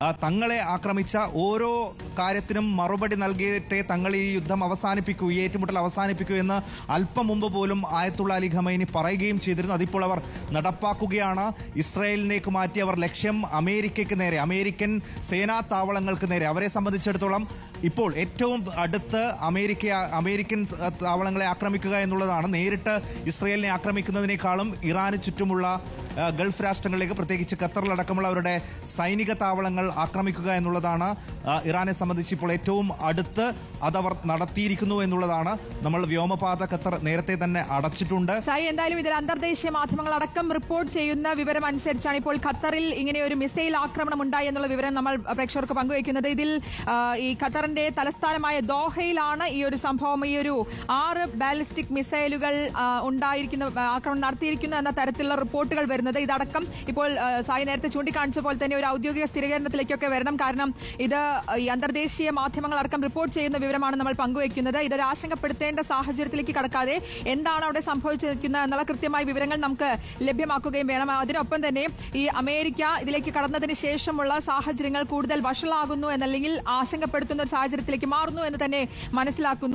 തങ്ങളെ ആക്രമിച്ച ഓരോ കാര്യത്തിനും മറുപടി നൽകിയിട്ടേ തങ്ങൾ ഈ യുദ്ധം അവസാനിപ്പിക്കൂ, ഈ ഏറ്റുമുട്ടൽ അവസാനിപ്പിക്കൂ എന്ന് അല്പം മുമ്പ് പോലും ആയത്തുള്ള അലി ഖമൈനി പറയുകയും ചെയ്തിരുന്നു. അതിപ്പോൾ അവർ നടപ്പാക്കുകയാണ്. ഇസ്രായേലിനേക്ക് മാറ്റി അവർ ലക്ഷ്യം അമേരിക്കയ്ക്ക് നേരെ, അമേരിക്കൻ സേനാ താവളങ്ങൾക്ക് നേരെ. അവരെ സംബന്ധിച്ചിടത്തോളം ഇപ്പോൾ ഏറ്റവും അടുത്ത് അമേരിക്കൻ താവളങ്ങളെ ആക്രമിക്കുക എന്നുള്ളതാണ്. നേരിട്ട് ഇസ്രായേലിനെ ആക്രമിക്കുന്നതിനേക്കാളും ഇറാന് ചുറ്റുമുള്ള ഗൾഫ് രാഷ്ട്രങ്ങളിലേക്ക്, പ്രത്യേകിച്ച് ഖത്തറിലടക്കമുള്ള അവരുടെ സൈനിക താവളങ്ങൾ ആക്രമിക്കുക എന്നുള്ളതാണ് ഇറാനെ സംബന്ധിച്ച് ഇപ്പോൾ ഏറ്റവും അടുത്ത് അതവർ നടത്തിയിരിക്കുന്നു എന്നുള്ളതാണ്. നമ്മൾ വ്യോമപാത ഖത്തർ നേരത്തെ തന്നെ അടച്ചിട്ടുണ്ട്. എന്തായാലും ഇതിൽ അന്തർദേശീയ മാധ്യമങ്ങൾ അടക്കം റിപ്പോർട്ട് ചെയ്യുന്ന വിവരം അനുസരിച്ചാണ് ഇപ്പോൾ ഖത്തറിൽ ഇങ്ങനെ ഒരു മിസൈൽ ആക്രമണം ഉണ്ടായി എന്നുള്ള വിവരം നമ്മൾ പ്രേക്ഷകർക്ക് പങ്കുവയ്ക്കുന്നത്. ഇതിൽ ഈ ഖത്തറിന്റെ തലസ്ഥാനമായ ദോഹയിലാണ് ഈ ഒരു സംഭവം. ഈ ഒരു 6 ബാലിസ്റ്റിക് മിസൈലുകൾ ആക്രമണം നടത്തിയിരിക്കുന്നു എന്ന തരത്തിലുള്ള റിപ്പോർട്ടുകൾ വരുന്നത്. ഇതടക്കം ഇപ്പോൾ സായി നേരത്തെ ചൂണ്ടിക്കാണിച്ച പോലെ തന്നെ ഒരു ഔദ്യോഗിക സ്ഥിരീകരണത്തിലേക്കൊക്കെ വരണം. കാരണം ഇത് ഈ അന്തർദേശീയ മാധ്യമങ്ങൾ അടക്കം റിപ്പോർട്ട് ചെയ്യുന്ന വിവരമാണ് നമ്മൾ പങ്കുവയ്ക്കുന്നത്. ഇതൊരു ആശങ്കപ്പെടുത്തേണ്ട സാഹചര്യത്തിലേക്ക് കടക്കാതെ എന്താണ് അവിടെ സംഭവിച്ചിരിക്കുന്നത് എന്നുള്ള കൃത്യമായ വിവരങ്ങൾ നമുക്ക് ലഭ്യമാക്കുകയും വേണം. അതിനൊപ്പം തന്നെ ഈ അമേരിക്ക ഇതിലേക്ക് കടന്നതിന് ശേഷമുള്ള സാഹചര്യങ്ങൾ കൂടുതൽ വഷളാകുന്നു എന്നല്ലെങ്കിൽ ആശങ്കപ്പെടുത്തുന്ന ഒരു സാഹചര്യത്തിലേക്ക് മാറുന്നു എന്ന് തന്നെ മനസ്സിലാക്കുന്നു.